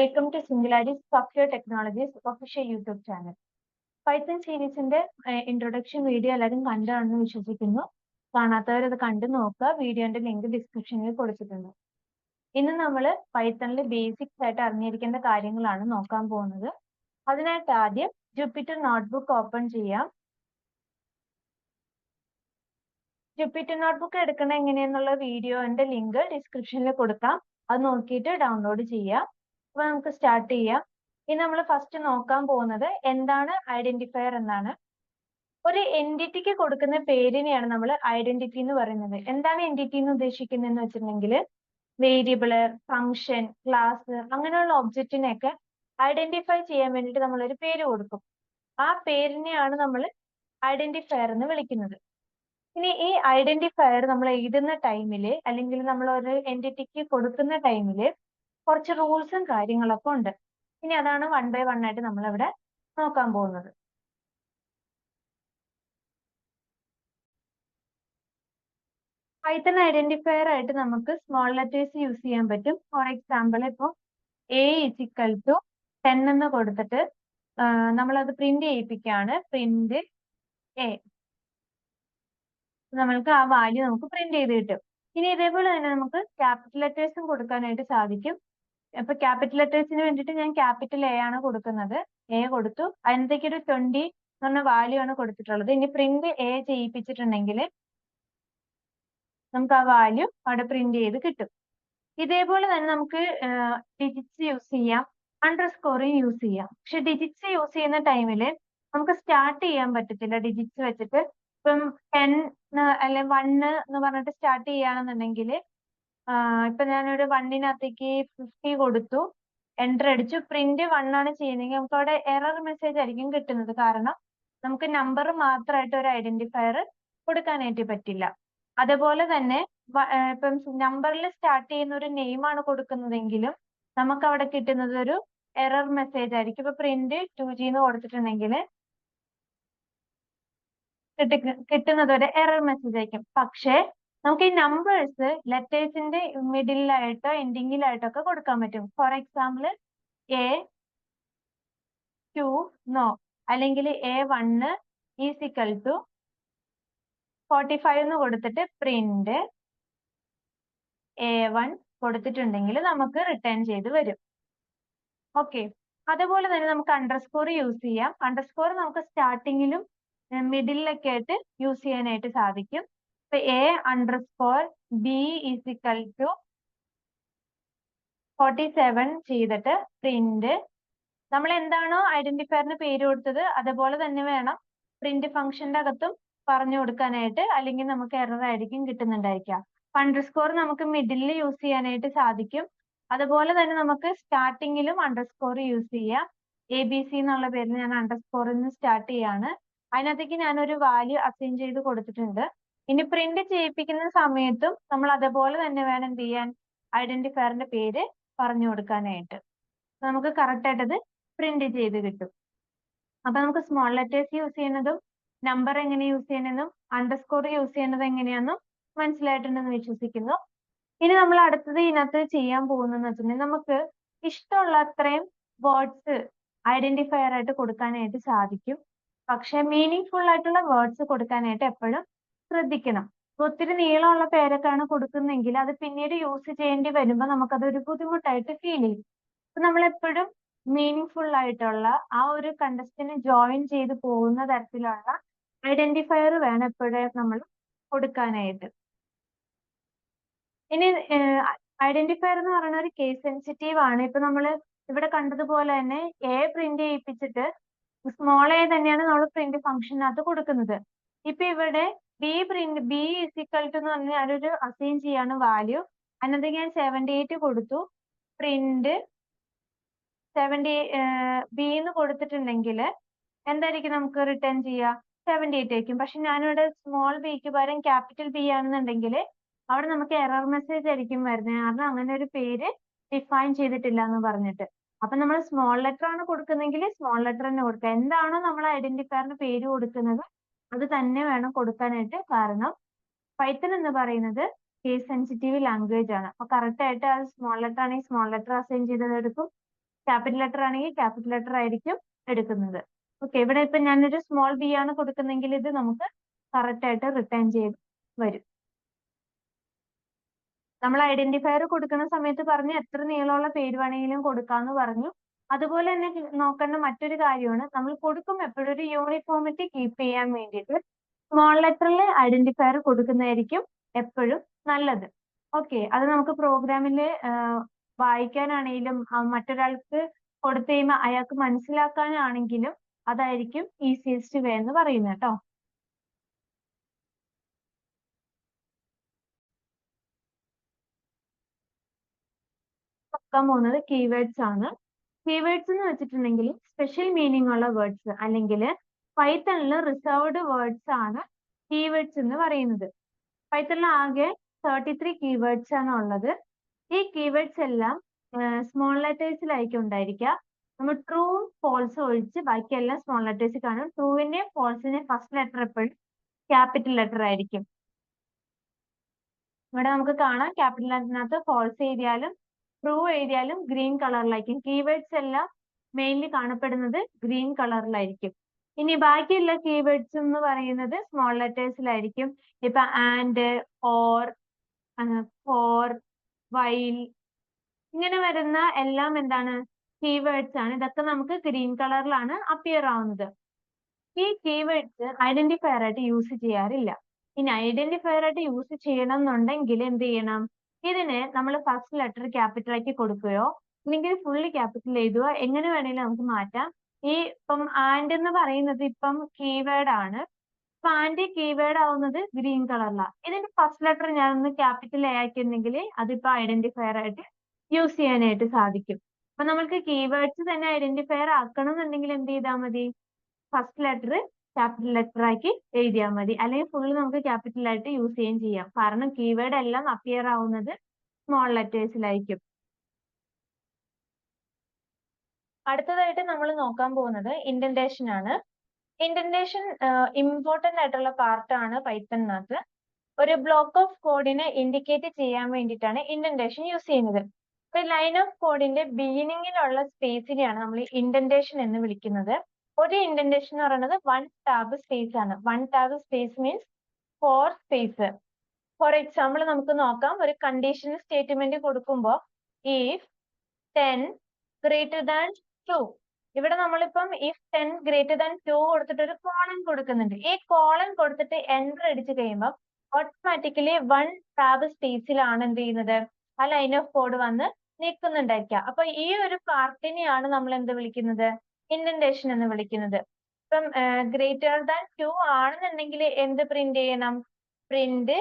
Welcome to Singularity software technologies official YouTube channel. Python സീരീസിന്റെ introduction video എല്ലാവരും കണ്ടാണെന്ന് വിശ്വസിക്കുന്നു. കാണാത്തവരത് കണ്ടു നോക്കുക. വീഡിയോന്റെ ലിങ്ക് ഡിസ്ക്രിപ്ഷനിൽ കൊടുത്തിട്ടുണ്ട്. ഇന്ന് നമ്മൾ പൈത്തണിൽ ബേസിക്സ് ആയിട്ട് അറിഞ്ഞിരിക്കേണ്ട കാര്യങ്ങളാണ് നോക്കാൻ പോകുന്നത്. അതിനായിട്ട് ആദ്യം ജൂപ്പിറ്റർ നോട്ട്ബുക്ക് ഓപ്പൺ ചെയ്യാം. ജൂപ്പിറ്റർ നോട്ട്ബുക്ക് എടുക്കണ എങ്ങനെയെന്നുള്ള വീഡിയോന്റെ ലിങ്ക് ഡിസ്ക്രിപ്ഷനിൽ കൊടുക്കാം. അത് നോക്കിയിട്ട് ഡൗൺലോഡ് ചെയ്യാം. അപ്പൊ നമുക്ക് സ്റ്റാർട്ട് ചെയ്യാം. ഇനി നമ്മൾ ഫസ്റ്റ് നോക്കാൻ പോകുന്നത് എന്താണ് ഐഡന്റിഫയർ എന്നാണ്. ഒരു എൻറ്റിറ്റിക്ക് കൊടുക്കുന്ന പേരിനെയാണ് നമ്മൾ ഐഡന്റിറ്റി എന്ന് പറയുന്നത്. എന്താണ് എൻറ്റിറ്റി എന്ന് ഉദ്ദേശിക്കുന്നതെന്ന് വെച്ചിട്ടുണ്ടെങ്കിൽ വേരിയബിള്, ഫംഗ്ഷൻ, ക്ലാസ് അങ്ങനെയുള്ള ഒബ്ജക്റ്റിനെയൊക്കെ ഐഡന്റിഫൈ ചെയ്യാൻ വേണ്ടിയിട്ട് നമ്മൾ ഒരു പേര് കൊടുക്കും. ആ പേരിനെയാണ് നമ്മൾ ഐഡന്റിഫയർ എന്ന് വിളിക്കുന്നത്. ഇനി ഈ ഐഡന്റിഫയർ നമ്മൾ എഴുതുന്ന ടൈമിൽ അല്ലെങ്കിൽ നമ്മൾ ഒരു എൻറ്റിറ്റിക്ക് കൊടുക്കുന്ന ടൈമിൽ കുറച്ച് റൂൾസും കാര്യങ്ങളൊക്കെ ഉണ്ട്. ഇനി അതാണ് വൺ ബൈ വൺ ആയിട്ട് നമ്മൾ ഇവിടെ നോക്കാൻ പോകുന്നത്. പൈത്തൺ ഐഡന്റിഫയർ ആയിട്ട് നമുക്ക് സ്മോൾ ലെറ്റേഴ്സ് യൂസ് ചെയ്യാൻ പറ്റും. ഫോർ എക്സാമ്പിൾ ഇപ്പോൾ a = 10 എന്ന് കൊടുത്തിട്ട് നമ്മളത് പ്രിന്റ് ചെയ്യിപ്പിക്കുകയാണ്. പ്രിന്റ് a, നമ്മൾക്ക് ആ വാല്യൂ നമുക്ക് പ്രിന്റ് ചെയ്ത് കിട്ടും. ഇനി ഇതേപോലെ തന്നെ നമുക്ക് ക്യാപിറ്റൽ ലെറ്റേഴ്സും കൊടുക്കാനായിട്ട് സാധിക്കും. അപ്പൊ ക്യാപിറ്റൽ ലെറ്റേഴ്സിന് വേണ്ടിയിട്ട് ഞാൻ ക്യാപിറ്റൽ A ആണ് കൊടുക്കുന്നത്. A കൊടുത്തു. അതിനകത്തേക്ക് ഒരു 20 എന്ന് പറഞ്ഞ വാല്യൂ ആണ് കൊടുത്തിട്ടുള്ളത്. ഇനി പ്രിന്റ് A ചെയ്യിപ്പിച്ചിട്ടുണ്ടെങ്കിൽ നമുക്ക് ആ വാല്യൂ അവിടെ പ്രിന്റ് ചെയ്ത് കിട്ടും. ഇതേപോലെ തന്നെ നമുക്ക് ഡിജിറ്റ്സ് യൂസ് ചെയ്യാം, അണ്ടർസ്കോറും യൂസ് ചെയ്യാം. പക്ഷെ ഡിജിറ്റ്സ് യൂസ് ചെയ്യുന്ന ടൈമിൽ നമുക്ക് സ്റ്റാർട്ട് ചെയ്യാൻ പറ്റത്തില്ല ഡിജിറ്റ്സ് വെച്ചിട്ട്. ഇപ്പം 10 അല്ലെ 1 എന്ന് പറഞ്ഞിട്ട് സ്റ്റാർട്ട് ചെയ്യുകയാണെന്നുണ്ടെങ്കിൽ ഇപ്പൊ ഞാനൊരു 1-നകത്തേക്ക് 50 കൊടുത്തു, എൻ്റർ അടിച്ചു, പ്രിന്റ് 1 ആണ് ചെയ്യുന്നതെങ്കിൽ നമുക്ക് അവിടെ എറർ മെസ്സേജ് ആയിരിക്കും കിട്ടുന്നത്. കാരണം നമുക്ക് നമ്പർ മാത്രമായിട്ട് ഒരു ഐഡന്റിഫയർ കൊടുക്കാനായിട്ട് പറ്റില്ല. അതുപോലെ തന്നെ ഇപ്പം നമ്പറിൽ സ്റ്റാർട്ട് ചെയ്യുന്ന ഒരു നെയിം ആണ് കൊടുക്കുന്നതെങ്കിലും നമുക്ക് അവിടെ കിട്ടുന്നത് ഒരു എറർ മെസ്സേജ് ആയിരിക്കും. ഇപ്പൊ പ്രിന്റ് 2G എന്ന് കൊടുത്തിട്ടുണ്ടെങ്കിൽ കിട്ടുന്നത് ഒരു എറർ മെസ്സേജ് ആയിരിക്കും. പക്ഷേ നമുക്ക് ഈ നമ്പേഴ്സ് ലെറ്റേഴ്സിന്റെ മിഡിലായിട്ടോ എൻഡിങ്ങിലായിട്ടോ ഒക്കെ കൊടുക്കാൻ പറ്റും. ഫോർ എക്സാമ്പിൾ A2 നോ, അല്ലെങ്കിൽ A1 = 45 എന്ന് കൊടുത്തിട്ട് പ്രിന്റ് A1 കൊടുത്തിട്ടുണ്ടെങ്കിൽ നമുക്ക് റിട്ടേൺ ചെയ്ത് വരും. ഓക്കെ, അതുപോലെ തന്നെ നമുക്ക് അണ്ടർസ്കോർ യൂസ് ചെയ്യാം. അണ്ടർസ്കോർ നമുക്ക് സ്റ്റാർട്ടിങ്ങിലും മിഡിലൊക്കെ ആയിട്ട് യൂസ് ചെയ്യാനായിട്ട് സാധിക്കും. ഇപ്പൊ A_B = 47 ചെയ്തിട്ട് പ്രിന്റ് നമ്മൾ എന്താണോ ഐഡന്റിഫയറിന് പേര് കൊടുത്തത് അതുപോലെ തന്നെ വേണം പ്രിന്റ് ഫംഗ്ഷന്റെ അകത്തും പറഞ്ഞു കൊടുക്കാനായിട്ട്, അല്ലെങ്കിൽ നമുക്ക് എറർ ആയിരിക്കും കിട്ടുന്നുണ്ടായിരിക്കുക. അണ്ടർസ്കോർ നമുക്ക് മിഡിലിൽ യൂസ് ചെയ്യാനായിട്ട് സാധിക്കും. അതുപോലെ തന്നെ നമുക്ക് സ്റ്റാർട്ടിങ്ങിലും അണ്ടർസ്കോർ യൂസ് ചെയ്യാം. ABC എന്നുള്ള പേരിൽ ഞാൻ അണ്ടർസ്കോറിൽ നിന്ന് സ്റ്റാർട്ട് ചെയ്യാണ്. അതിനകത്തേക്ക് ഞാനൊരു വാല്യൂ അസൈൻ ചെയ്ത് കൊടുത്തിട്ടുണ്ട്. ഇനി പ്രിന്റ് ചെയ്യിപ്പിക്കുന്ന സമയത്തും നമ്മൾ അതുപോലെ തന്നെ വേണം എന്ത് ചെയ്യാൻ, ഐഡന്റിഫയറിന്റെ പേര് പറഞ്ഞു കൊടുക്കാനായിട്ട്. നമുക്ക് കറക്റ്റ് ആയിട്ട് അത് പ്രിന്റ് ചെയ്ത് കിട്ടും. അപ്പൊ നമുക്ക് സ്മോൾ ലെറ്റേഴ്സ് യൂസ് ചെയ്യുന്നതും നമ്പർ എങ്ങനെ യൂസ് ചെയ്യുന്നതും അണ്ടർസ്കോർ യൂസ് ചെയ്യുന്നത് എങ്ങനെയാണെന്നും മനസ്സിലായിട്ടുണ്ടെന്ന് വിശ്വസിക്കുന്നു. ഇനി നമ്മൾ അടുത്തത് ഇതിനകത്ത് ചെയ്യാൻ പോകുന്നതെന്ന് വെച്ചിട്ടുണ്ടെങ്കിൽ നമുക്ക് ഇഷ്ടമുള്ള അത്രയും വേർഡ്സ് ഐഡന്റിഫയർ ആയിട്ട് കൊടുക്കാനായിട്ട് സാധിക്കും. പക്ഷെ മീനിങ് ഫുൾ ആയിട്ടുള്ള വേർഡ്സ് കൊടുക്കാനായിട്ട് എപ്പോഴും ശ്രദ്ധിക്കണം. ഒത്തിരി നീളമുള്ള പേരൊക്കെയാണ് കൊടുക്കുന്നതെങ്കിൽ അത് പിന്നീട് യൂസ് ചെയ്യേണ്ടി വരുമ്പോൾ നമുക്കതൊരു ബുദ്ധിമുട്ടായിട്ട് ഫീൽ ചെയ്യും. അപ്പൊ നമ്മളെപ്പോഴും മീനിങ് ഫുൾ ആയിട്ടുള്ള ആ ഒരു കണ്ടസ്റ്റിന് ജോയിൻ ചെയ്ത് പോകുന്ന തരത്തിലുള്ള ഐഡന്റിഫയർ വേണം എപ്പോഴും നമ്മൾ കൊടുക്കാനായിട്ട്. ഇനി ഐഡന്റിഫയർ എന്ന് പറയുന്ന ഒരു കേസ് സെൻസിറ്റീവ് ആണ്. ഇപ്പൊ നമ്മൾ ഇവിടെ കണ്ടതുപോലെ തന്നെ A പ്രിന്റ് ചെയ്യിപ്പിച്ചിട്ട് സ്മോൾ a തന്നെയാണ് നമ്മൾ പ്രിന്റ് ഫംഗ്ഷനകത്ത് കൊടുക്കുന്നത്. ഇപ്പൊ ഇവിടെ B = എന്ന് പറഞ്ഞാൽ ഞാനൊരു അസൈൻ ചെയ്യാണ് വാല്യൂ. അതിനകത്ത് ഞാൻ 78 കൊടുത്തു. പ്രിന്റ് B എന്ന് കൊടുത്തിട്ടുണ്ടെങ്കിൽ എന്തായിരിക്കും നമുക്ക് റിട്ടേൺ ചെയ്യുക, 78 ആയിരിക്കും. പക്ഷെ ഞാനിവിടെ സ്മോൾ ബിക്ക് പകരം ക്യാപിറ്റൽ B ആണെന്നുണ്ടെങ്കിൽ അവിടെ നമുക്ക് എറർ മെസ്സേജ് ആയിരിക്കും വരുന്നത്. കാരണം അങ്ങനെ ഒരു പേര് ഡിഫൈൻ ചെയ്തിട്ടില്ല എന്ന് പറഞ്ഞിട്ട്. അപ്പൊ നമ്മൾ സ്മോൾ ലെറ്റർ ആണ് കൊടുക്കുന്നെങ്കിൽ സ്മോൾ ലെറ്റർ തന്നെ കൊടുക്കുക. എന്താണോ നമ്മൾ ഐഡന്റിഫയറിന് പേര് കൊടുക്കുന്നത് അത് തന്നെ വേണം കൊടുക്കാനായിട്ട്. കാരണം പൈത്തൺ എന്ന് പറയുന്നത് കേസ് സെൻസിറ്റീവ് ലാംഗ്വേജ് ആണ്. അപ്പൊ കറക്റ്റ് ആയിട്ട് അത് സ്മോൾ ലെറ്റർ ആണെങ്കിൽ സ്മോൾ ലെറ്റർ അസൈൻ ചെയ്തത് എടുക്കും, ക്യാപിറ്റൽ ലെറ്റർ ആണെങ്കിൽ ക്യാപിറ്റൽ ലെറ്റർ ആയിരിക്കും എടുക്കുന്നത്. ഓക്കെ, ഇവിടെ ഇപ്പൊ ഞാനൊരു സ്മോൾ ബി ആണ് കൊടുക്കുന്നെങ്കിൽ ഇത് നമുക്ക് കറക്റ്റ് ആയിട്ട് റിട്ടേൺ ചെയ്ത് വരും. നമ്മൾ ഐഡന്റിഫയർ കൊടുക്കുന്ന സമയത്ത് പറഞ്ഞു എത്ര നീളമുള്ള പേര് വേണമെങ്കിലും കൊടുക്കാന്ന് പറഞ്ഞു. അതുപോലെ തന്നെ നോക്കേണ്ട മറ്റൊരു കാര്യമാണ്, നമ്മൾ കൊടുക്കുമ്പോൾ എപ്പോഴും ഒരു യൂണിഫോമിറ്റി കീപ്പ് ചെയ്യാൻ വേണ്ടിയിട്ട് സ്മോൾ ലെറ്ററിൽ ഐഡന്റിഫയർ കൊടുക്കുന്നതായിരിക്കും എപ്പോഴും നല്ലത്. ഓക്കെ, അത് നമുക്ക് പ്രോഗ്രാമിൽ വായിക്കാനാണെങ്കിലും മറ്റൊരാൾക്ക് കൊടുത്തു കഴിയുമ്പോൾ അയാൾക്ക് മനസ്സിലാക്കാനാണെങ്കിലും അതായിരിക്കും ഈസിയസ്റ്റ് വേ എന്ന് പറയുന്നത് കേട്ടോ. നോക്കാൻ പോകുന്നത് കീവേഡ്സ് ആണ്. കീവേഡ്സ് എന്ന് വെച്ചിട്ടുണ്ടെങ്കിൽ സ്പെഷ്യൽ മീനിങ് ഉള്ള വേർഡ്സ് അല്ലെങ്കിൽ പൈത്തണിൽ റിസർവ്ഡ് വേർഡ്സ് ആണ് കീവേഡ്സ് എന്ന് പറയുന്നത്. പൈത്തണിൽ ആകെ 33 കീവേഡ്സ് ആണ് ഉള്ളത്. ഈ കീവേഡ്സ് എല്ലാം സ്മോൾ ലെറ്റേഴ്സിലായിരിക്കും ഉണ്ടായിരിക്കുക. നമ്മൾ ട്രൂവും ഫോൾസും ഒഴിച്ച് ബാക്കിയെല്ലാം സ്മോൾ ലെറ്റേഴ്സ് കാണും. ട്രൂവിന്റെയും ഫോൾസിന്റെയും ഫസ്റ്റ് ലെറ്റർ എപ്പോഴും ക്യാപിറ്റൽ ലെറ്റർ ആയിരിക്കും. ഇവിടെ നമുക്ക് കാണാം ക്യാപിറ്റൽ ലെറ്ററിനകത്ത് ഫോൾസ് എഴുതിയാലും ട്രൂ എഴുതിയാലും ഗ്രീൻ കളറിലായിരിക്കും. കീവേഡ്സ് എല്ലാം മെയിൻലി കാണപ്പെടുന്നത് ഗ്രീൻ കളറിലായിരിക്കും. ഇനി ബാക്കിയുള്ള കീവേഡ്സ് എന്ന് പറയുന്നത് സ്മോൾ ലെറ്റേഴ്സിലായിരിക്കും. ഇപ്പൊ ആൻഡ്, ഓർ, ഫോർ, വൈൽ ഇങ്ങനെ വരുന്ന എല്ലാം എന്താണ് കീവേഡ്സ് ആണ്. ഇതൊക്കെ നമുക്ക് ഗ്രീൻ കളറിലാണ് അപ്പിയർ ആവുന്നത്. ഈ കീവേഡ്സ് ഐഡന്റിഫയർ ആയിട്ട് യൂസ് ചെയ്യാറില്ല. ഇനി ഐഡന്റിഫയർ ആയിട്ട് യൂസ് ചെയ്യണം എന്നുണ്ടെങ്കിൽ എന്ത് ചെയ്യണം, ഇതിനെ നമ്മൾ ഫസ്റ്റ് ലെറ്റർ ക്യാപിറ്റൽ ആക്കി കൊടുക്കുകയോ അല്ലെങ്കിൽ ഫുള്ളി ക്യാപിറ്റൽ എഴുതുകയോ എങ്ങനെ വേണമെങ്കിലും നമുക്ക് മാറ്റാം. ഈ ഇപ്പം ആൻഡ് എന്ന് പറയുന്നത് ഇപ്പം കീവേഡ് ആണ്. അപ്പൊ ആൻഡ് കീവേഡ് ആവുന്നത് ഗ്രീൻ കളറിലാണ്. ഇതിന്റെ ഫസ്റ്റ് ലെറ്റർ ഞാനൊന്ന് ക്യാപിറ്റൽ എ ആക്കിയിരുന്നെങ്കിൽ അതിപ്പോ ഐഡന്റിഫയർ ആയിട്ട് യൂസ് ചെയ്യാനായിട്ട് സാധിക്കും. അപ്പൊ നമുക്ക് കീവേഡ്സ് തന്നെ ഐഡന്റിഫയർ ആക്കണം എന്നുണ്ടെങ്കിൽ എന്ത് ചെയ്താൽ മതി, ഫസ്റ്റ് ലെറ്റർ ക്യാപിറ്റൽ ലെറ്റർ ആക്കി എഴുതിയാൽ മതി. അല്ലെങ്കിൽ ഫുള്ള് നമുക്ക് ക്യാപിറ്റൽ ആയിട്ട് യൂസ് ചെയ്യുകയും ചെയ്യാം. കാരണം കീവേഡ് എല്ലാം അപ്പിയർ ആവുന്നത് സ്മോൾ ലെറ്റേഴ്സിലായിരിക്കും. അടുത്തതായിട്ട് നമ്മൾ നോക്കാൻ പോകുന്നത് ഇൻഡന്റേഷൻ ആണ്. ഇൻഡന്റേഷൻ ഇമ്പോർട്ടന്റ് ആയിട്ടുള്ള പാർട്ടാണ് പൈത്തണിനകത്ത്. ഒരു ബ്ലോക്ക് ഓഫ് കോഡിനെ ഇൻഡിക്കേറ്റ് ചെയ്യാൻ വേണ്ടിയിട്ടാണ് ഇൻഡന്റേഷൻ യൂസ് ചെയ്യുന്നത്. ഒരു ലൈൻ ഓഫ് കോഡിന്റെ ബിഗിനിങ്ങിലുള്ള സ്പേസിനെയാണ് നമ്മൾ ഇൻഡന്റേഷൻ എന്ന് വിളിക്കുന്നത്. ഒരു ഇൻഡന്റേഷൻ എന്ന് പറയുന്നത് 1 ടാബ് സ്പേസ് ആണ്. 1 tab space means 4 space. For example നമുക്ക് നോക്കാം, ഒരു കണ്ടീഷണൽ സ്റ്റേറ്റ്മെന്റ് കൊടുക്കുമ്പോൾ ഇഫ് 10 ഗ്രേറ്റർ ദാൻ 2, ഇവിടെ നമ്മളിപ്പം ഇഫ് 10 ഗ്രേറ്റർ ദാൻ 2 കൊടുത്തിട്ട് ഒരു കോളൻ കൊടുക്കുന്നുണ്ട്. ഈ കോളൻ കൊടുത്തിട്ട് എൻ്റർ അടിച്ചു കഴിയുമ്പോൾ ഓട്ടോമാറ്റിക്കലി 1 ടാബ് സ്പേസിലാണ് എന്ത് ചെയ്യുന്നത്, ആ ലൈൻ ഓഫ് കോഡ് വന്ന് നിൽക്കുന്നുണ്ടായിരിക്കുക. അപ്പൊ ഈ ഒരു പാർട്ടിനെയാണ് നമ്മൾ എന്ത് വിളിക്കുന്നത്, ഇൻഡന്റേഷൻ എന്ന് വിളിക്കുന്നത്. ഇപ്പം ഗ്രേറ്റർ ദാൻ 2 ആണെന്നുണ്ടെങ്കിൽ എന്ത് പ്രിന്റ് ചെയ്യണം, പ്രിന്റ്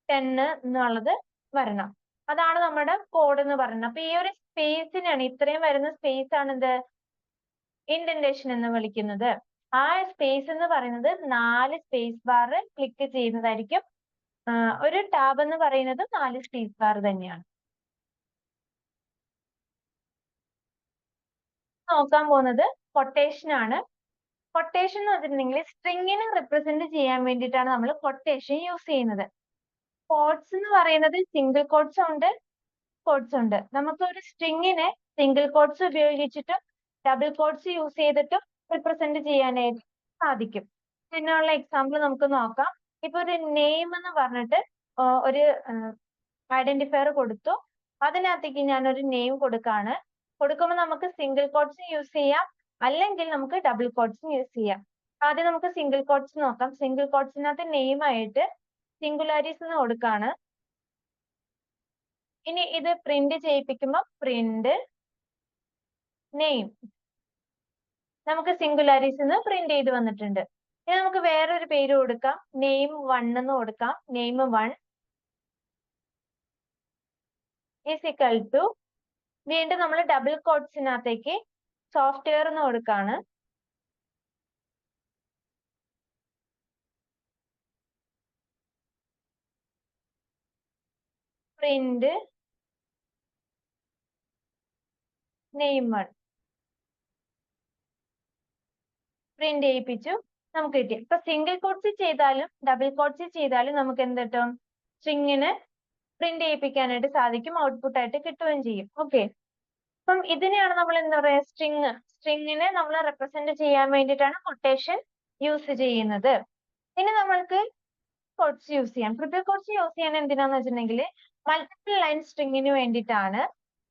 10 എന്നുള്ളത് വരണം. അതാണ് നമ്മുടെ കോഡ് എന്ന് പറയുന്നത്. അപ്പൊ ഈ ഒരു സ്പേസിനാണ്, ഇത്രയും വരുന്ന സ്പേസ് ആണ് എന്ത് ഇൻഡന്റേഷൻ എന്ന് വിളിക്കുന്നത്. ആ സ്പേസ് എന്ന് പറയുന്നത് 4 സ്പേസ് ബാർ ക്ലിക്ക് ചെയ്യുന്നതായിരിക്കും. ഒരു ടാബ് എന്ന് പറയുന്നത് 4 സ്പേസ് ബാർ തന്നെയാണ്. നോക്കാൻ പോകുന്നത് കൊട്ടേഷൻ ആണ്. കൊട്ടേഷൻ എന്ന് വെച്ചിട്ടുണ്ടെങ്കിൽ സ്ട്രിങ്ങിനെ റിപ്രസെന്റ് ചെയ്യാൻ വേണ്ടിയിട്ടാണ് നമ്മൾ കൊട്ടേഷൻ യൂസ് ചെയ്യുന്നത്. കോഡ്സ് എന്ന് പറയുന്നത് സിംഗിൾ കോഡ്സ് ഉണ്ട്, കോഡ്സ് ഉണ്ട്. നമുക്ക് ഒരു സ്ട്രിങ്ങിനെ സിംഗിൾ കോഡ്സ് ഉപയോഗിച്ചിട്ടും ഡബിൾ കോഡ്സ് യൂസ് ചെയ്തിട്ടും റിപ്രസെന്റ് ചെയ്യാനായിട്ട് സാധിക്കും. ഇതിനുള്ള എക്സാമ്പിൾ നമുക്ക് നോക്കാം. ഇപ്പൊ ഒരു നെയിം എന്ന് പറഞ്ഞിട്ട് ഒരു ഐഡന്റിഫയർ കൊടുത്തു. അതിനകത്തേക്ക് ഞാനൊരു നെയിം കൊടുക്കാണ്. കൊടുക്കുമ്പോൾ നമുക്ക് സിംഗിൾ കോഡ്സ് യൂസ് ചെയ്യാം, അല്ലെങ്കിൽ നമുക്ക് ഡബിൾ കോഡ്സ് യൂസ് ചെയ്യാം. ആദ്യം നമുക്ക് സിംഗിൾ കോഡ്സ് നോക്കാം. സിംഗിൾ കോഡ്സിനകത്ത് നെയിം ആയിട്ട് സിംഗുലാരിസ് എന്ന് കൊടുക്കാണ്. ഇനി ഇത് പ്രിന്റ് ചെയ്യിപ്പിക്കുമ്പോൾ പ്രിന്റ് നെയിം നമുക്ക് സിംഗുലാരിസ് എന്ന് പ്രിന്റ് ചെയ്ത് വന്നിട്ടുണ്ട്. ഇനി നമുക്ക് വേറൊരു പേര് കൊടുക്കാം, നെയിം 1 എന്ന് കൊടുക്കാം. നെയിം 1 ഈസ് ഈക്വൽ ടു, വീണ്ടും നമ്മൾ ഡബിൾ കോഡ്സിനകത്തേക്ക് സോഫ്റ്റ്വെയർ എന്ന് കൊടുക്കാണ്. പ്രിന്റ് നെയിം 1 പ്രിന്റ് ചെയ്യിപ്പിച്ചു, നമുക്ക് കിട്ടി. ഇപ്പൊ സിംഗിൾ കോഡ്സ് ചെയ്താലും ഡബിൾ കോഡ്സ് ചെയ്താലും നമുക്ക് എന്ത് കിട്ടും, സ്ട്രിങ്ങിന് പ്രിന്റ് ചെയ്യിപ്പിക്കാനായിട്ട് സാധിക്കും, ഔട്ട്പുട്ട് ആയിട്ട് കിട്ടുകയും ചെയ്യും. ഓക്കെ, അപ്പം ഇതിനെയാണ് നമ്മൾ എന്താ പറയാ സ്ട്രിങ്ങിനെ നമ്മൾ റെപ്രസെന്റ് ചെയ്യാൻ വേണ്ടിയിട്ടാണ് കൊട്ടേഷൻ യൂസ് ചെയ്യുന്നത്. ഇനി നമ്മൾക്ക് കോഡ്സ് യൂസ് ചെയ്യാം. ട്രിപ്പിൾ കോഡ്സ് യൂസ് ചെയ്യാൻ എന്തിനാന്ന് വെച്ചിട്ടുണ്ടെങ്കിൽ മൾട്ടിപ്പിൾ ലൈൻ സ്ട്രിങ്ങിന് വേണ്ടിയിട്ടാണ്.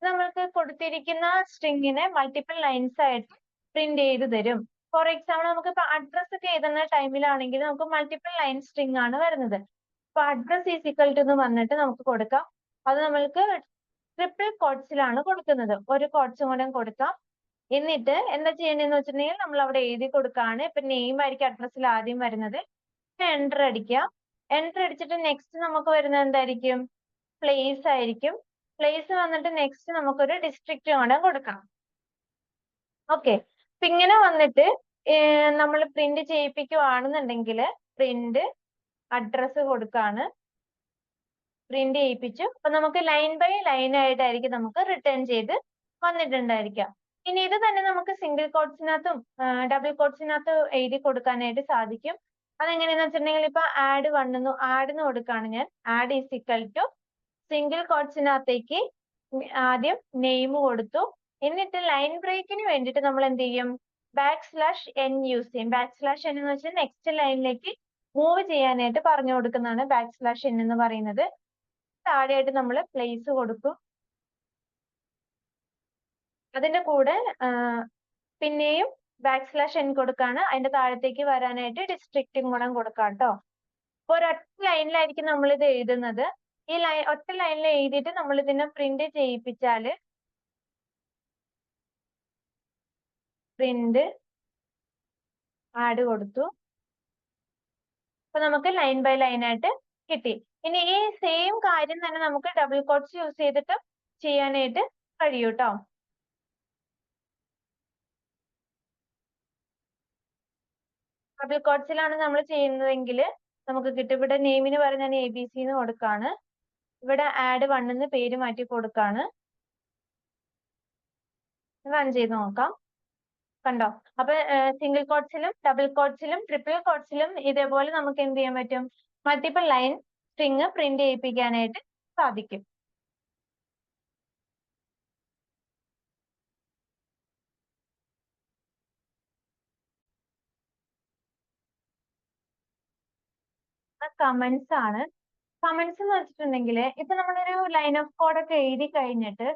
നമ്മൾക്ക് കൊടുത്തിരിക്കുന്ന സ്ട്രിങ്ങിനെ മൾട്ടിപ്പിൾ ലൈൻസ് ആയിട്ട് പ്രിന്റ് ചെയ്ത് തരും. ഫോർ എക്സാമ്പിൾ നമുക്ക് ഇപ്പൊ അഡ്രസ് ഒക്കെ എഴുതുന്ന ടൈമിലാണെങ്കിൽ നമുക്ക് മൾട്ടിപ്പിൾ ലൈൻ സ്ട്രിങ് ആണ് വരുന്നത്. അപ്പൊ അഡ്രസ് ഈസ് ഈക്വൽ ടു എന്ന് പറഞ്ഞിട്ട് നമുക്ക് കൊടുക്കാം. അത് നമ്മൾക്ക് ട്രിപ്പിൾ കോഡ്സിലാണ് കൊടുക്കുന്നത്. ഒരു കോഡ്സും കൂടെ കൊടുക്കാം. എന്നിട്ട് എന്താ ചെയ്യേണ്ടതെന്ന് വെച്ചിട്ടുണ്ടെങ്കിൽ നമ്മൾ അവിടെ എഴുതി കൊടുക്കുകയാണ്. ഇപ്പൊ നെയിം ആയിരിക്കും അഡ്രസ്സിൽ ആദ്യം വരുന്നത്. എൻ്റർ അടിക്കുക. എൻ്റർ അടിച്ചിട്ട് നെക്സ്റ്റ് നമുക്ക് വരുന്നത് എന്തായിരിക്കും? പ്ലേസ് ആയിരിക്കും. പ്ലേസ് വന്നിട്ട് നെക്സ്റ്റ് നമുക്കൊരു ഡിസ്ട്രിക്റ്റ് കൂടെ കൊടുക്കണം. ഓക്കെ, അപ്പൊ ഇങ്ങനെ വന്നിട്ട് നമ്മൾ പ്രിന്റ് ചെയ്യിപ്പിക്കുവാണെന്നുണ്ടെങ്കിൽ പ്രിന്റ് അഡ്രസ് കൊടുക്കാണ്. പ്രിന്റ് ചെയ്യിപ്പിച്ചു. അപ്പൊ നമുക്ക് ലൈൻ ബൈ ലൈൻ ആയിട്ടായിരിക്കും നമുക്ക് റിട്ടേൺ ചെയ്ത് വന്നിട്ടുണ്ടായിരിക്കാം. ഇനി ഇത് തന്നെ നമുക്ക് സിംഗിൾ കോഡ്സിനകത്തും ഡബിൾ കോഡ്സിനകത്തും എഴുതി കൊടുക്കാനായിട്ട് സാധിക്കും. അതെങ്ങനെയാന്ന് വെച്ചിട്ടുണ്ടെങ്കിൽ ഇപ്പൊ ആഡ് എന്ന് കൊടുക്കാണ് ഞാൻ. Add is equal to single കോഡ്സിനകത്തേക്ക് ആദ്യം നെയിം കൊടുത്തു. എന്നിട്ട് ലൈൻ ബ്രേക്കിന് വേണ്ടിയിട്ട് നമ്മൾ എന്ത് ചെയ്യും? \n യൂസ് ചെയ്യും. \n എന്ന് വെച്ചാൽ നെക്സ്റ്റ് ലൈനിലേക്ക് മൂവ് ചെയ്യാനായിട്ട് പറഞ്ഞു കൊടുക്കുന്നതാണ് \n എന്ന് പറയുന്നത്. താഴെയായിട്ട് നമ്മൾ പ്ലേസ് കൊടുക്കും. അതിന്റെ കൂടെ പിന്നെയും \n കൊടുക്കാണ്. അതിന്റെ താഴത്തേക്ക് വരാനായിട്ട് ഡിസ്ട്രിക്റ്റും കൂടെ കൊടുക്കാം കേട്ടോ. അപ്പൊ ഒരൊറ്റ ലൈനിലായിരിക്കും നമ്മൾ ഇത് എഴുതുന്നത്. ഈ ഒറ്റ ലൈനിൽ എഴുതിയിട്ട് നമ്മൾ ഇതിനെ പ്രിന്റ് ചെയ്യിപ്പിച്ചാല് പ്രിന്റ് ആഡ് കൊടുത്തു. അപ്പൊ നമുക്ക് ലൈൻ ബൈ ലൈൻ ആയിട്ട് കിട്ടി. ഇനി ഈ സെയിം കാര്യം തന്നെ നമുക്ക് ഡബിൾ കോട്ട്സ് യൂസ് ചെയ്തിട്ട് ചെയ്യാനായിട്ട് കഴിയും കേട്ടോ. ഡബിൾ കോട്ട്സിലാണ് നമ്മൾ ചെയ്യുന്നതെങ്കിൽ നമുക്ക് കിട്ടും. ഇവിടെ നെയിമിന് പകരം ഞാൻ ABC എന്ന് കൊടുക്കാണ്. ഇവിടെ ആഡ് 1 എന്ന് പേര് മാറ്റി കൊടുക്കാണ്. റൺ ചെയ്ത് നോക്കാം. കണ്ടോ? അപ്പൊ സിംഗിൾ കോട്ട്സിലും ഡബിൾ കോട്ട്സിലും ട്രിപ്പിൾ കോട്ട്സിലും ഇതേപോലെ നമുക്ക് എന്ത് ചെയ്യാൻ പറ്റും? മൾട്ടിപ്പിൾ ലൈൻ സ്ട്രിങ് പ്രിന്റ് ചെയ്യിപ്പിക്കാനായിട്ട് സാധിക്കും. കമന്റ്സ് ആണ്. കമന്റ്സ് എന്ന് വെച്ചിട്ടുണ്ടെങ്കിൽ ഇപ്പൊ നമ്മളൊരു ലൈൻ ഓഫ് കോഡ് ഒക്കെ എഴുതി കഴിഞ്ഞിട്ട്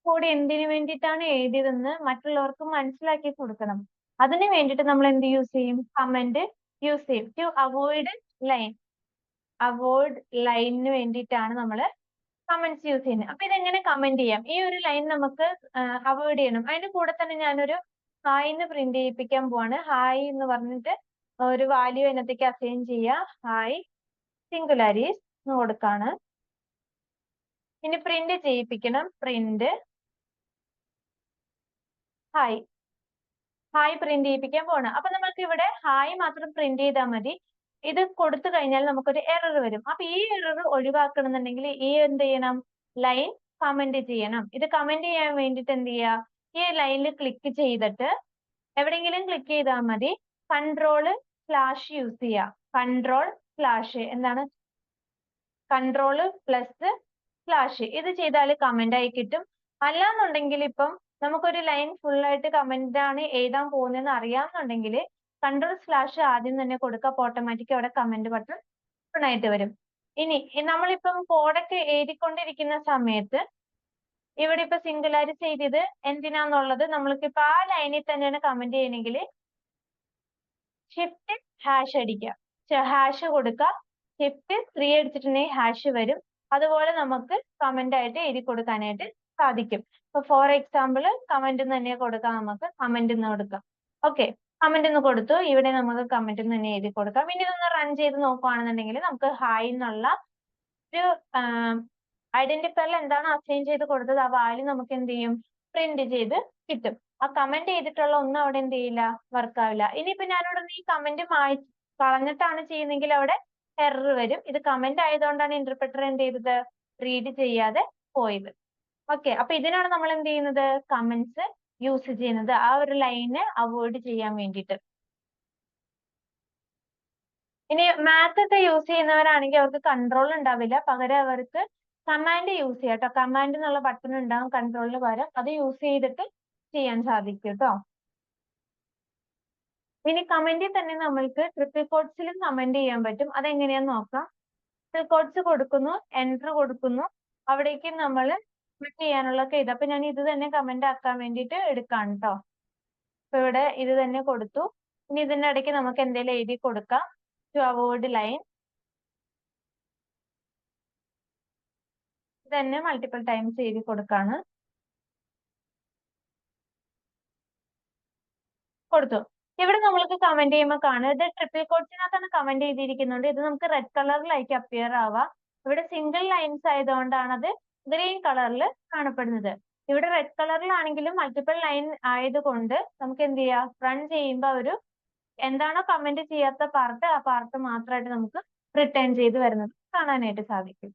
കോഡ് എന്തിനു വേണ്ടിയിട്ടാണ് എഴുതിയതെന്ന് മറ്റുള്ളവർക്ക് മനസ്സിലാക്കി കൊടുക്കണം. അതിന് വേണ്ടിയിട്ട് നമ്മൾ എന്ത് യൂസ് ചെയ്യും? കമന്റ് യൂസ് ചെയ്യും. ടു അവോയ്ഡ് ലൈനിന് വേണ്ടിയിട്ടാണ് നമ്മൾ കമന്റ്സ് യൂസ് ചെയ്യുന്നത്. അപ്പൊ ഇതെങ്ങനെ കമന്റ് ചെയ്യാം? ഈ ഒരു ലൈൻ നമുക്ക് അവോയ്ഡ് ചെയ്യണം. അതിന്റെ കൂടെ തന്നെ ഞാനൊരു ഹായ് എന്ന് പ്രിന്റ് ചെയ്യിപ്പിക്കാൻ പോവാണ്. ഹായ് എന്ന് പറഞ്ഞിട്ട് ഒരു വാല്യൂ അതിനകത്തേക്ക് അസൈൻ ചെയ്യുക. ഹായ് സിംഗുലാരിസ് എന്ന് കൊടുക്കാണ്. ഇനി പ്രിന്റ് ചെയ്യിപ്പിക്കണം. പ്രിന്റ് ഹായ് പ്രിന്റ് ചെയ്യിപ്പിക്കാൻ പോവാണ്. അപ്പൊ നമുക്ക് ഇവിടെ ഹായ് മാത്രം പ്രിന്റ് ചെയ്താൽ മതി. ഇത് കൊടുത്തു കഴിഞ്ഞാൽ നമുക്കൊരു എറർ വരും. അപ്പൊ ഈ എറർ ഒഴിവാക്കണമെന്നുണ്ടെങ്കിൽ ഈ എന്ത് ചെയ്യണം? ലൈൻ കമന്റ് ചെയ്യണം. ഇത് കമന്റ് ചെയ്യാൻ വേണ്ടിയിട്ട് എന്ത് ചെയ്യുക? ഈ ലൈനിൽ ക്ലിക്ക് ചെയ്തിട്ട് എവിടെയെങ്കിലും ക്ലിക്ക് ചെയ്താൽ മതി. കൺട്രോൾ/ യൂസ് ചെയ്യുക. കൺട്രോൾ/ എന്താണ്? കൺട്രോൾ+/ ഇത് ചെയ്താൽ കമന്റ് ആയി കിട്ടും. അല്ലാന്നുണ്ടെങ്കിൽ ഇപ്പം നമുക്കൊരു ലൈൻ ഫുൾ ആയിട്ട് കമന്റ് ആണ് എഴുതാൻ പോകുന്നതെന്ന് അറിയാമെന്നുണ്ടെങ്കിൽ കൺട്രോൾ/ ആദ്യം തന്നെ കൊടുക്കുക. അപ്പൊ ഓട്ടോമാറ്റിക് അവിടെ കമന്റ് ബട്ടൺ ഓപ്പൺ ആയിട്ട് വരും. ഇനി നമ്മളിപ്പം കോഡൊക്കെ എഴുതിക്കൊണ്ടിരിക്കുന്ന സമയത്ത് ഇവിടെ ഇപ്പൊ സിംഗുലാരിസ് എഴുതിയത് എന്തിനാന്നുള്ളത് നമ്മൾക്ക് ഇപ്പൊ ആ ലൈനിൽ തന്നെയാണ് കമന്റ് ചെയ്യണമെങ്കിൽ ## അടിക്കുക. ഹാഷ് കൊടുക്കുക. #3 അടിച്ചിട്ടുണ്ടെങ്കിൽ ഹാഷ് വരും. അതുപോലെ നമുക്ക് കമന്റ് ആയിട്ട് എഴുതി കൊടുക്കാനായിട്ട് സാധിക്കും. ഇപ്പൊ ഫോർ എക്സാമ്പിൾ കമന്റ് തന്നെ കൊടുക്കാം. നമുക്ക് കമന്റ് എന്ന് കൊടുക്കാം. ഓക്കെ, കമന്റ് എന്ന് കൊടുത്തു. ഇവിടെ നമുക്ക് കമന്റ് തന്നെ എഴുതി കൊടുക്കാം. ഇനി ഇതൊന്ന് റൺ ചെയ്ത് നോക്കുകയാണെന്നുണ്ടെങ്കിൽ നമുക്ക് ഹായ് എന്നുള്ള ഒരു ഐഡന്റിഫയറിൽ എന്താണ് അസൈൻ ചെയ്ത് കൊടുത്തത് ആ വാല്യൂ നമുക്ക് എന്ത് ചെയ്യും? പ്രിന്റ് ചെയ്ത് കിട്ടും. ആ കമന്റ് ചെയ്തിട്ടുള്ള ഒന്നും അവിടെ എന്ത് ചെയ്യില്ല? വർക്ക് ആവില്ല. ഇനിയിപ്പോ ഞാനിവിടെ ഈ കമന്റ് കളഞ്ഞിട്ടാണ് ചെയ്യുന്നതെങ്കിൽ അവിടെ എറർ വരും. ഇത് കമന്റ് ആയതുകൊണ്ടാണ് ഇന്റർപ്രറ്റർ എന്ത് ചെയ്തത്? റീഡ് ചെയ്യാതെ പോയത്. ഓക്കെ, അപ്പൊ ഇതിനാണ് നമ്മൾ എന്ത് ചെയ്യുന്നത്? കമന്റ്സ് യൂസ് ചെയ്യുന്നത് ആ ഒരു ലൈനെ അവോയ്ഡ് ചെയ്യാൻ വേണ്ടിയിട്ട്. ഇനി മാത്ത് ഒക്കെ യൂസ് ചെയ്യുന്നവരാണെങ്കിൽ അവർക്ക് കൺട്രോൾ ഉണ്ടാവില്ല. പകരം അവർക്ക് കമാൻഡ് യൂസ് ചെയ്യാം കേട്ടോ. കമാൻഡ് എന്നുള്ള ബട്ടൺ ഉണ്ടാകും കൺട്രോളിന് പകരം. അത് യൂസ് ചെയ്തിട്ട് ചെയ്യാൻ സാധിക്കും കേട്ടോ. ഇനി കമന്റിൽ തന്നെ നമ്മൾക്ക് ട്രിപ്പിൾ കോട്ട്സിലും കമന്റ് ചെയ്യാൻ പറ്റും. അതെങ്ങനെയാന്ന് നോക്കാം. ട്രിപ്പിൾ കോട്ട്സ് കൊടുക്കുന്നു, എന്റർ കൊടുക്കുന്നു. അവിടേക്ക് നമ്മൾ ക്ലിക്ക് ചെയ്യാനുള്ളതൊക്കെ ഇത്. അപ്പൊ ഞാൻ ഇത് തന്നെ കമന്റ് ആക്കാൻ വേണ്ടിയിട്ട് എടുക്കാണ് കേട്ടോ. അപ്പൊ ഇവിടെ ഇത് തന്നെ കൊടുത്തു. ഇനി ഇതിന്റെ ഇടയ്ക്ക് നമുക്ക് എന്തെങ്കിലും എഴുതി കൊടുക്കാം. To avoid line. തന്നെ മൾട്ടിപ്പിൾ ടൈംസ് എഴുതി കൊടുക്കാണ്. കൊടുത്തു. ഇവിടെ നമ്മൾക്ക് കമന്റ് ചെയ്യുമ്പോൾ കാണും ഇത് ട്രിപ്പിൾ കോട്ട്സിനകത്താണ് കമന്റ് ചെയ്തിരിക്കുന്നുണ്ട്. ഇത് നമുക്ക് റെഡ് കളറിലായിരിക്കും അപ്പിയർ ആവുക. ഇവിടെ സിംഗിൾ ലൈൻസ് ആയതുകൊണ്ടാണ് അത് ഗ്രീൻ കളറിൽ കാണപ്പെടുന്നത്. ഇവിടെ റെഡ് കളറിലാണെങ്കിലും മൾട്ടിപ്പിൾ ലൈൻ ആയതുകൊണ്ട് നമുക്ക് എന്ത് ചെയ്യാം, റൺ ചെയ്യുമ്പോൾ ഒരു എന്താണോ കമന്റ് ചെയ്യാത്ത പാർട്ട് ആ പാർട്ട് മാത്രമായിട്ട് നമുക്ക് റിട്ടേൺ ചെയ്ത് വരുന്നത് കാണാനായിട്ട് സാധിക്കും.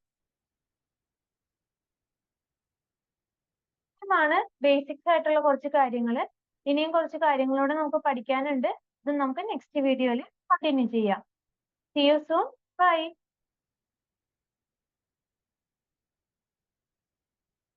ഇതാണ് ബേസിക്സ് ആയിട്ടുള്ള കുറച്ച് കാര്യങ്ങൾ. ഇനിയും കുറച്ച് കാര്യങ്ങളോട് നമുക്ക് പഠിക്കാനുണ്ട്. ഇത് നമുക്ക് നെക്സ്റ്റ് വീഡിയോയിൽ കണ്ടിന്യൂ ചെയ്യാം. See you soon. Bye.